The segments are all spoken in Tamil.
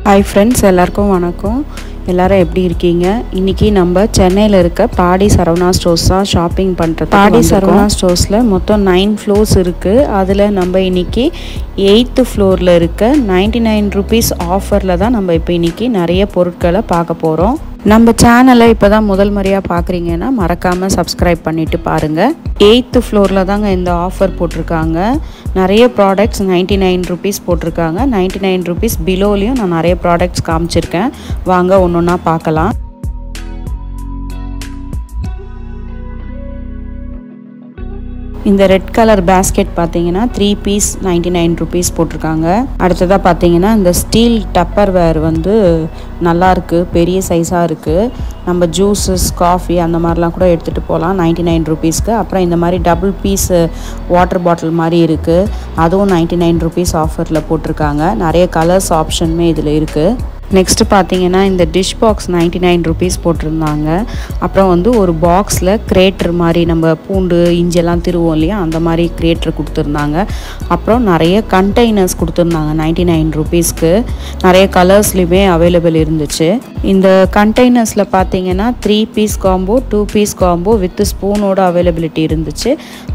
Hi friends, எல்லாருக்கும் வணக்கம். எல்லாரும் எப்படி இருக்கீங்க? இன்னைக்கு நம்ம சென்னையில இருக்க பாடி சரவணா ஸ்டோர்ஸ் தான் ஷாப்பிங் பண்றதுக்கு பாடி சரவணா ஸ்டோர்ஸ்ல மொத்தம் 9 ஃப்ளோர்ஸ் இருக்கு. அதுல நம்ம இன்னைக்கு 8th ஃப்ளோர்ல இருக்க 99 rupees ஆஃபர்ல தான் நம்ம இப்போ இன்னைக்கு நிறைய பொருட்களை பார்க்க போறோம். நம்ம சேனலை இப்போதான் முதல் முறையாக பார்க்குறீங்கன்னா மறக்காமல் சப்ஸ்கிரைப் பண்ணிவிட்டு பாருங்கள். 8th ஃப்ளோரில் தாங்க இந்த ஆஃபர் போட்டிருக்காங்க. நிறைய ப்ராடக்ட்ஸ் 99 rupees போட்டிருக்காங்க. 99 rupees பிலோலையும் நான் நிறைய ப்ராடக்ட்ஸ் காமிச்சிருக்கேன். வாங்க ஒன்று ஒன்றா பார்க்கலாம். இந்த ரெட் கலர் பேஸ்கெட் பார்த்தீங்கன்னா 3 piece 99 rupees போட்டிருக்காங்க. அடுத்ததாக பார்த்தீங்கன்னா இந்த ஸ்டீல் டப்பர் வேர் வந்து நல்லா இருக்குது, பெரிய சைஸாக இருக்குது. நம்ம ஜூஸஸ் காஃபி அந்த மாதிரிலாம் கூட எடுத்துகிட்டு போகலாம் 99 rupeesக்கு. அப்புறம் இந்த மாதிரி டபுள் பீஸ் வாட்டர் பாட்டில் மாதிரி இருக்குது, அதுவும் 99 rupees ஆஃபரில் போட்டிருக்காங்க. நிறைய கலர்ஸ் ஆப்ஷனுமே இதில் இருக்குது. நெக்ஸ்ட்டு பார்த்தீங்கன்னா இந்த டிஷ் பாக்ஸ் 99 rupees போட்டிருந்தாங்க. அப்புறம் வந்து ஒரு பாக்ஸில் கிரேட்டர் மாதிரி நம்ம பூண்டு இஞ்செல்லாம் திருவோம் இல்லையா, அந்த மாதிரி கிரேட்டர் கொடுத்துருந்தாங்க. அப்புறம் நிறைய கண்டெய்னர்ஸ் கொடுத்துருந்தாங்க 99 rupeesக்கு. நிறைய கலர்ஸ்லையுமே அவைலபிள் இருந்துச்சு. இந்த கண்டெய்னர்ஸில் பார்த்தீங்கன்னா 3 piece combo 2 piece combo with ஸ்பூனோட அவைலபிலிட்டி இருந்துச்சு.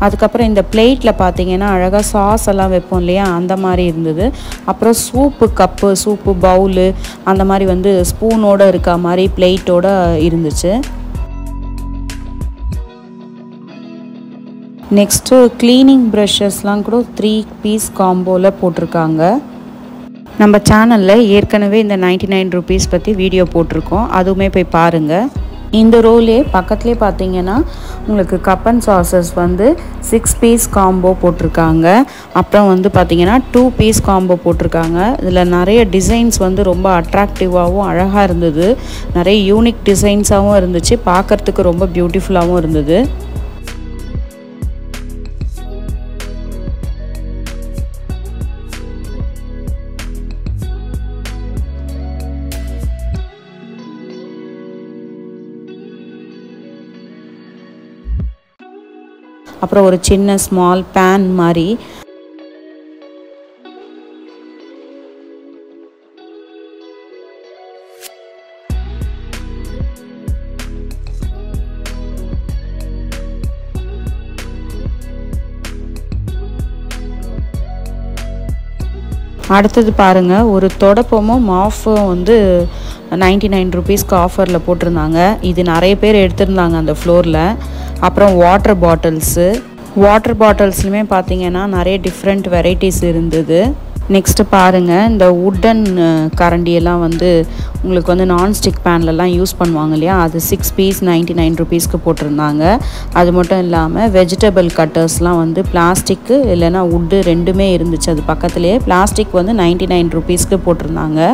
அதுக்கப்புறம் இந்த பிளேட்டில் பார்த்தீங்கன்னா அழகாக சாஸ் எல்லாம் வைப்போம் இல்லையா, அந்த மாதிரி இருந்தது. அப்புறம் சூப்பு கப்பு, சூப்பு பவுலு அந்த மாதிரி வந்து ஸ்பூனோட இருக்க மாதிரி பிளேட்டோட இருந்துச்சு. நெக்ஸ்ட்டு க்ளீனிங் ப்ரஷஸ்லாம் கூட 3 piece காம்போவில் போட்டிருக்காங்க. நம்ம சேனலில் ஏற்கனவே இந்த 99 rupees பற்றி வீடியோ போட்டிருக்கோம், அதுவுமே போய் பாருங்கள். இந்த ரோலே பக்கத்துலேயே பார்த்தீங்கன்னா உங்களுக்கு கப் அண்ட் சாசஸ் வந்து 6 piece காம்போ போட்டிருக்காங்க. அப்புறம் வந்து பார்த்தீங்கன்னா 2 piece காம்போ போட்டிருக்காங்க. இதில் நிறைய டிசைன்ஸ் வந்து ரொம்ப அட்ராக்டிவாகவும் அழகாக இருந்தது. நிறைய யூனிக் டிசைன்ஸாகவும் இருந்துச்சு, பார்க்குறதுக்கு ரொம்ப பியூட்டிஃபுல்லாகவும் இருந்தது. அப்புறம் ஒரு சின்ன ஸ்மால் பேன் மாதிரி அடுத்தது பாருங்க, ஒரு தொடப்பமும் மாஃபும் வந்து 99 rupeesக்கு ஆஃபரில் போட்டிருந்தாங்க. இது நிறைய பேர் எடுத்திருந்தாங்க அந்த ஃப்ளோரில். அப்புறம் வாட்டர் பாட்டில்ஸ்லையுமே பார்த்தீங்கன்னா நிறைய டிஃப்ரெண்ட் வெரைட்டிஸ் இருந்தது. நெக்ஸ்ட்டு பாருங்கள், இந்த உட்டன் கரண்டியெல்லாம் வந்து உங்களுக்கு வந்து நான்ஸ்டிக் பேன்லலாம் யூஸ் பண்ணுவாங்க இல்லையா, அது 6 piece 99 rupeesக்கு போட்டிருந்தாங்க. அது மட்டும் இல்லாமல் வெஜிடபிள் கட்டர்ஸ்லாம் வந்து பிளாஸ்டிக்கு இல்லைன்னா உட்டு ரெண்டுமே இருந்துச்சு. அது பக்கத்துலேயே பிளாஸ்டிக் வந்து 99 rupeesக்கு போட்டிருந்தாங்க.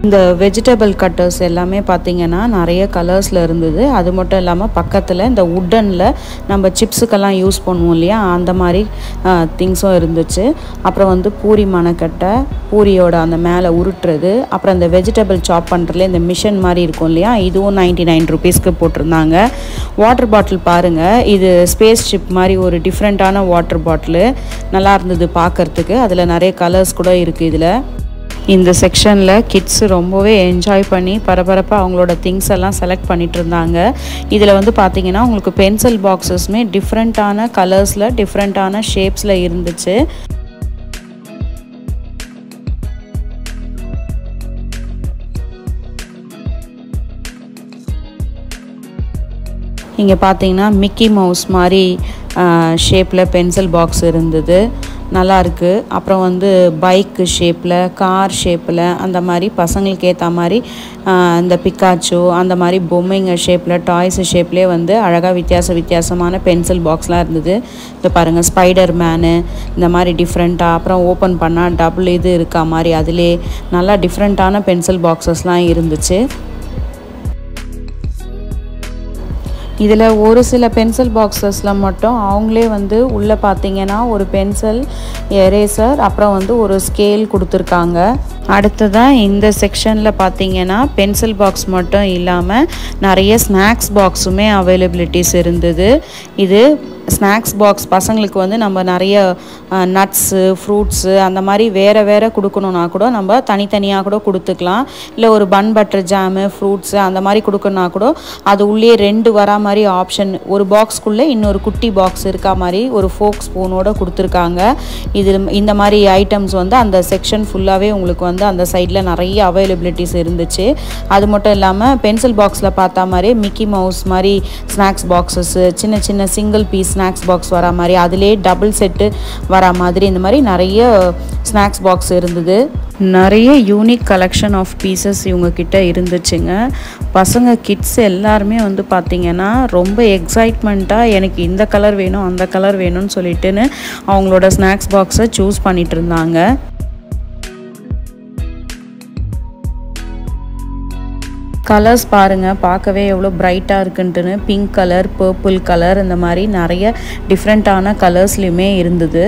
இந்த வெஜிடபிள் கட்டர்ஸ் எல்லாமே பார்த்திங்கன்னா நிறைய கலர்ஸில் இருந்தது. அது மட்டும் இல்லாமல் பக்கத்தில் இந்த உட்டனில் நம்ம சிப்ஸுக்கெல்லாம் யூஸ் பண்ணுவோம் இல்லையா, அந்த மாதிரி திங்ஸும் இருந்துச்சு. அப்புறம் வந்து பூரி மணக்கட்டை, பூரியோட அந்த மேலே உருட்டுறது, அப்புறம் இந்த வெஜிடபிள் சாப் பண்ணுறதுல இந்த மிஷின் மாதிரி இருக்கும் இல்லையா, இதுவும் 99 rupeesக்கு போட்டிருந்தாங்க. வாட்டர் பாட்டில் பாருங்கள், இது ஸ்பேஸ் ஷிப் மாதிரி ஒரு டிஃப்ரெண்ட்டான வாட்டர் பாட்டிலு, நல்லா இருந்தது பார்க்குறதுக்கு. அதில் நிறைய கலர்ஸ் கூட இருக்குது. இதில் இந்த செக்ஷனில் கிட்ஸு ரொம்பவே என்ஜாய் பண்ணி பரபரப்பாக அவங்களோட திங்ஸ் எல்லாம் செலக்ட் பண்ணிகிட்டு இருந்தாங்க. இதில் வந்து பார்த்திங்கன்னா உங்களுக்கு பென்சில் பாக்ஸஸ்மே டிஃப்ரெண்ட்டான கலர்ஸில் டிஃப்ரெண்ட்டான ஷேப்ஸில் இருந்துச்சு. இங்கே பார்த்தீங்கன்னா மிக்கி மவுஸ் மாதிரி ஷேப்பில் பென்சில் பாக்ஸ் இருந்தது, நல்லா இருக்குது. அப்புறம் வந்து பைக்கு ஷேப்பில், கார் ஷேப்பில், அந்த மாதிரி பசங்களுக்கு ஏற்ற மாதிரி இந்த பிக்காச்சோ அந்த மாதிரி பொம்மைங்க ஷேப்பில், டாய்ஸு ஷேப்லேயே வந்து அழகாக வித்தியாசமான பென்சில் பாக்ஸ்லாம் இருந்தது. இப்போ பாருங்கள், ஸ்பைடர் மேனு இந்த மாதிரி டிஃப்ரெண்ட்டாக, அப்புறம் ஓப்பன் பண்ணால் டபுள் இது இருக்கா மாதிரி அதிலே நல்லா டிஃப்ரெண்ட்டான பென்சில் பாக்ஸஸ்லாம் இருந்துச்சு. இதில் ஒரு சில பென்சில் பாக்ஸஸில் மட்டும் அவங்களே வந்து உள்ளே பார்த்தீங்கன்னா ஒரு பென்சில், எரேசர், அப்புறம் வந்து ஒரு ஸ்கேல் கொடுத்துருக்காங்க. அடுத்ததாக இந்த செக்ஷனில் பார்த்தீங்கன்னா பென்சில் பாக்ஸ் மட்டும் இல்லாமல் நிறைய ஸ்நாக்ஸ் பாக்ஸுமே அவைலபிலிட்டிஸ் இருந்தது. இது ஸ்நாக்ஸ் பாக்ஸ் பசங்களுக்கு வந்து நம்ம நிறைய நட்ஸு ஃப்ரூட்ஸு அந்த மாதிரி வேறு கொடுக்கணுன்னா கூட நம்ம தனித்தனியாக கூட கொடுத்துக்கலாம். இல்லை ஒரு பன் பட்டர் ஜாமு ஃப்ரூட்ஸு அந்த மாதிரி கொடுக்கணுன்னா கூட அது உள்ளே 2 வரா மாதிரி ஆப்ஷன், ஒரு பாக்ஸ்க்குள்ளே இன்னொரு குட்டி பாக்ஸ் இருக்கா மாதிரி ஒரு ஃபோக் ஸ்பூனோடு கொடுத்துருக்காங்க. இந்த மாதிரி ஐட்டம்ஸ் வந்து அந்த செக்ஷன் ஃபுல்லாகவே உங்களுக்கு வந்து அந்த சைடில் நிறைய அவைலபிலிட்டிஸ் இருந்துச்சு. அது மட்டும் இல்லாமல் பென்சில் பாக்ஸில் பார்த்தா மாதிரி மிக்கி மவுஸ் மாதிரி ஸ்நாக்ஸ் பாக்ஸஸ்ஸு, சின்ன சின்ன சிங்கிள் பீஸ் ஸ்நாக்ஸ் பாக்ஸ் வரா மாதிரி, அதிலே டபுள் செட்டு வரா மாதிரி இந்த மாதிரி நிறைய ஸ்நாக்ஸ் பாக்ஸ் இருந்தது. நிறைய யூனிக் கலெக்ஷன் ஆஃப் பீசஸ் இவங்கக்கிட்ட இருந்துச்சுங்க. பசங்க கிட்ஸ் எல்லாருமே வந்து பார்த்திங்கன்னா ரொம்ப எக்ஸைட்மெண்ட்டாக எனக்கு இந்த கலர் வேணும் அந்த கலர் வேணும்னு சொல்லிட்டுன்னு அவங்களோட ஸ்நாக்ஸ் பாக்ஸை சூஸ் பண்ணிகிட்டு இருந்தாங்க. கலர்ஸ் பாருங்கள், பார்க்கவே எவ்வளோ பிரைட்டாக இருக்குன்ட்டுன்னு. பிங்க் கலர், பர்பிள் கலர், இந்த மாதிரி நிறைய டிஃப்ரெண்ட்டான கலர்ஸ்லையுமே இருந்தது.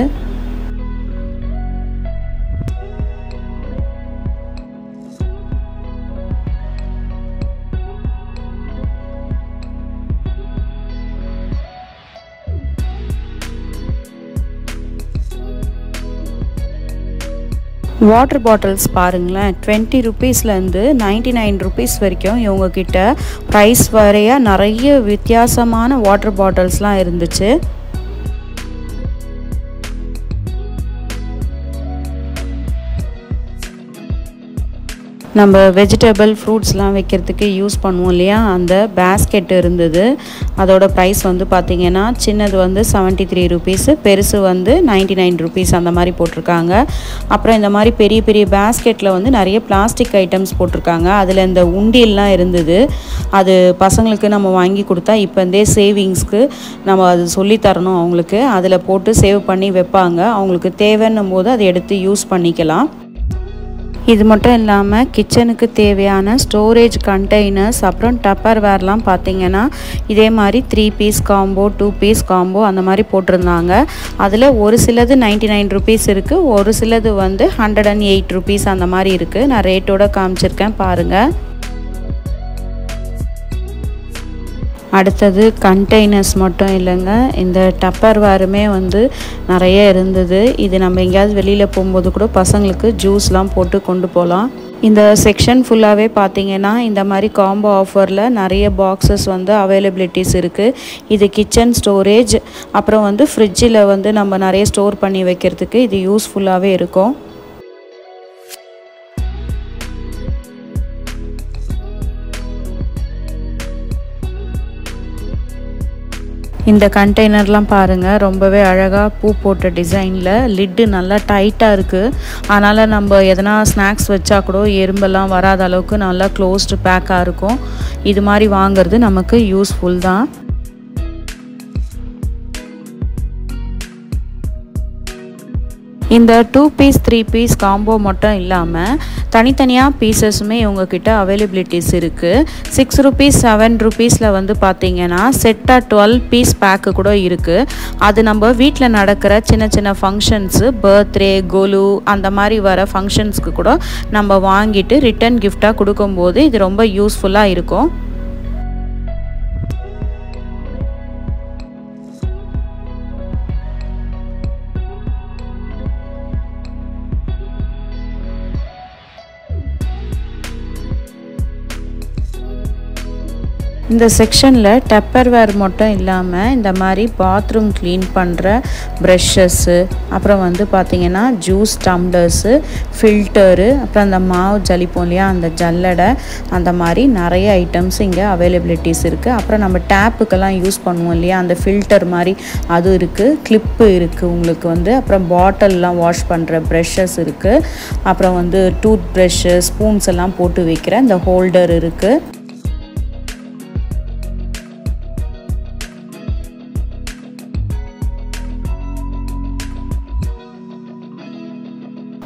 வாட்டர் பாட்டில்ஸ் பாருங்களேன், 20 ருபீஸ்லேருந்து 99 ருபீஸ் வரைக்கும் இவங்கக்கிட்ட ப்ரைஸ் வரைய நிறைய வித்தியாசமான வாட்டர் பாட்டில்ஸ்லாம் இருந்துச்சு. நம்ம வெஜிடபிள் ஃப்ரூட்ஸ்லாம் வைக்கிறதுக்கு யூஸ் பண்ணுவோம் இல்லையா, அந்த பேஸ்கெட் இருந்தது. அதோட ப்ரைஸ் வந்து பார்த்திங்கன்னா சின்னது வந்து 73 ருபீஸு, பெருசு வந்து 99 ருபீஸ் அந்த மாதிரி போட்டிருக்காங்க. அப்புறம் இந்த மாதிரி பெரிய பெரிய பேஸ்கெட்டில் வந்து நிறைய பிளாஸ்டிக் ஐட்டம்ஸ் போட்டிருக்காங்க. அதில் இந்த உண்டியல்லாம் இருந்தது. அது பசங்களுக்கு நம்ம வாங்கி கொடுத்தா இப்போந்தே சேவிங்ஸ்க்கு நம்ம அது சொல்லித்தரணும் அவங்களுக்கு. அதில் போட்டு சேவ் பண்ணி வைப்பாங்க. அவங்களுக்கு தேவைன்னும் போது அதை எடுத்து யூஸ் பண்ணிக்கலாம். இது மட்டும் இல்லாமல் கிச்சனுக்கு தேவையான ஸ்டோரேஜ் கண்டெய்னர்ஸ், அப்புறம் டப்பர்வேர்லாம் பார்த்திங்கன்னா இதே மாதிரி 3 பீஸ் காம்போ, 2 பீஸ் காம்போ அந்த மாதிரி போட்டிருந்தாங்க. அதில் ஒரு சிலது 99 ருபீஸ் இருக்குது, ஒரு சிலது வந்து 108 ருபீஸ் அந்த மாதிரி இருக்குது. நான் ரேட்டோட காமிச்சிருக்கேன் பாருங்கள். அடுத்தது கண்டெய்னர்ஸ் மட்டும் இல்லைங்க, இந்த டப்பர்வேருமே வந்து நிறைய இருந்தது. இது நம்ம எங்கேயாவது வெளியில் போகும்போது கூட பசங்களுக்கு ஜூஸ்லாம் போட்டு கொண்டு போகலாம். இந்த செக்ஷன் ஃபுல்லாகவே பார்த்திங்கன்னா இந்த மாதிரி காம்போ ஆஃபரில் நிறைய பாக்ஸஸ் வந்து அவைலபிலிட்டிஸ் இருக்குது. இது கிச்சன் ஸ்டோரேஜ், அப்புறம் வந்து ஃப்ரிட்ஜில் வந்து நம்ம நிறைய ஸ்டோர் பண்ணி வைக்கிறதுக்கு இது யூஸ்ஃபுல்லாகவே இருக்கும். இந்த கண்டெய்னர்லாம் பாருங்கள், ரொம்பவே அழகாக பூ போட்ட டிசைனில், லிட்டு நல்லா டைட்டாக இருக்குது. அதனால் நம்ம எதனா ஸ்நாக்ஸ் வச்சா கூட எறும்பெல்லாம் வராத அளவுக்கு நல்லா க்ளோஸ்டு பேக்காக இருக்கும். இது மாதிரி வாங்கிறது நமக்கு யூஸ்ஃபுல் தான். இந்த 2 பீஸ் 3 பீஸ் காம்போ மட்டும் இல்லாமல் தனித்தனியாக பீசஸுமே இவங்கக்கிட்ட அவைலபிலிட்டிஸ் இருக்குது. 6 ருபீஸ் 7 ருபீஸில் வந்து பார்த்திங்கன்னா செட்டாக 12 பீஸ் பேக்கு கூட இருக்குது. அது நம்ம வீட்டில் நடக்கிற சின்ன சின்ன ஃபங்க்ஷன்ஸு, பர்த்டே, கொலு அந்த மாதிரி வர ஃபங்க்ஷன்ஸ்க்கு கூட நம்ம வாங்கிட்டு ரிட்டன் கிஃப்டாக கொடுக்கும்போது இது ரொம்ப யூஸ்ஃபுல்லாக இருக்கும். இந்த செக்ஷனில் டப்பர்வேர் மட்டும் இல்லாமல் இந்த மாதிரி பாத்ரூம் க்ளீன் பண்ணுற ப்ரஷ்ஷஸ்ஸு, அப்புறம் வந்து பார்த்திங்கன்னா ஜூஸ் டம்ளர்ஸு, ஃபில்டரு, அப்புறம் அந்த மாவு ஜலிப்போம் இல்லையா அந்த ஜல்லடை, அந்த மாதிரி நிறைய ஐட்டம்ஸ் இங்கே அவைலபிலிட்டிஸ் இருக்குது. அப்புறம் நம்ம டேப்புக்கெல்லாம் யூஸ் பண்ணுவோம் இல்லையா அந்த ஃபில்டர் மாதிரி அது இருக்குது. கிளிப்பு இருக்குது உங்களுக்கு வந்து. அப்புறம் பாட்டில்லாம் வாஷ் பண்ணுற ப்ரஷ்ஷஸ் இருக்குது. அப்புறம் வந்து டூத் ப்ரஷ்ஷு, ஸ்பூன்ஸ் எல்லாம் போட்டு வைக்கிற இந்த ஹோல்டர் இருக்குது.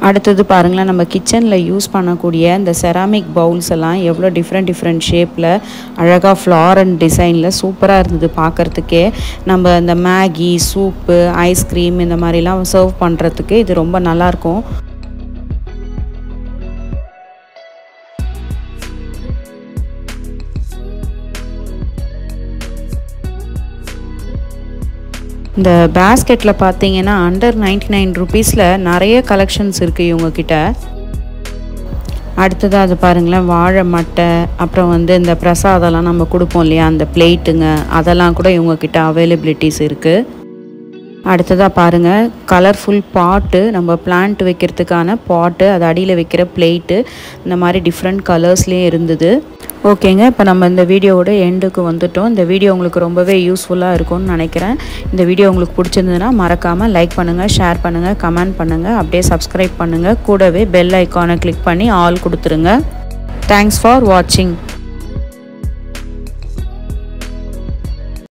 அடுத்தது பாருங்களேன், நம்ம கிச்சனில் யூஸ் பண்ணக்கூடிய இந்த செராமிக் பவுல்ஸ் எல்லாம் எவ்வளோ டிஃப்ரெண்ட் ஷேப்பில் அழகாக ஃப்ளாரன் டிசைனில் சூப்பராக இருந்தது பார்க்குறதுக்கே. நம்ம இந்த மேகி, சூப்பு, ஐஸ்கிரீம் இந்த மாதிரிலாம் சர்வ் பண்ணுறதுக்கு இது ரொம்ப நல்லாயிருக்கும். இந்த பேஸ்கெட்டில் பார்த்தீங்கன்னா அண்டர் 99 ருபீஸில் நிறைய கலெக்ஷன்ஸ் இருக்குது இவங்கக்கிட்ட. அடுத்ததாக அது பாருங்களேன், வாழை மட்டை, அப்புறம் வந்து இந்த பிரசாதம்லாம் நம்ம கொடுப்போம் இல்லையா, அந்த பிளேட்டுங்க, அதெல்லாம் கூட இவங்கக்கிட்ட அவைலபிலிட்டிஸ் இருக்குது. அடுத்ததாக பாருங்கள், கலர்ஃபுல் பாட்டு, நம்ம பிளான்ட் வைக்கிறதுக்கான பாட்டு, அது அடியில் வைக்கிற பிளேட்டு, இந்த மாதிரி டிஃப்ரெண்ட் கலர்ஸ்லேயே இருந்தது. ஓகேங்க, இப்போ நம்ம இந்த வீடியோவோட எண்டுக்கு வந்துட்டோம். இந்த வீடியோ உங்களுக்கு ரொம்பவே யூஸ்ஃபுல்லாக இருக்கும்னு நினைக்கிறேன். இந்த வீடியோ உங்களுக்கு பிடிச்சிருந்ததுன்னா மறக்காமல் லைக் பண்ணுங்கள், ஷேர் பண்ணுங்கள், கமெண்ட் பண்ணுங்கள், அப்படியே சப்ஸ்கிரைப் பண்ணுங்கள். கூடவே பெல் ஐக்கானை கிளிக் பண்ணி ஆல் கொடுத்துருங்க. தேங்க்ஸ் ஃபார் வாட்சிங்.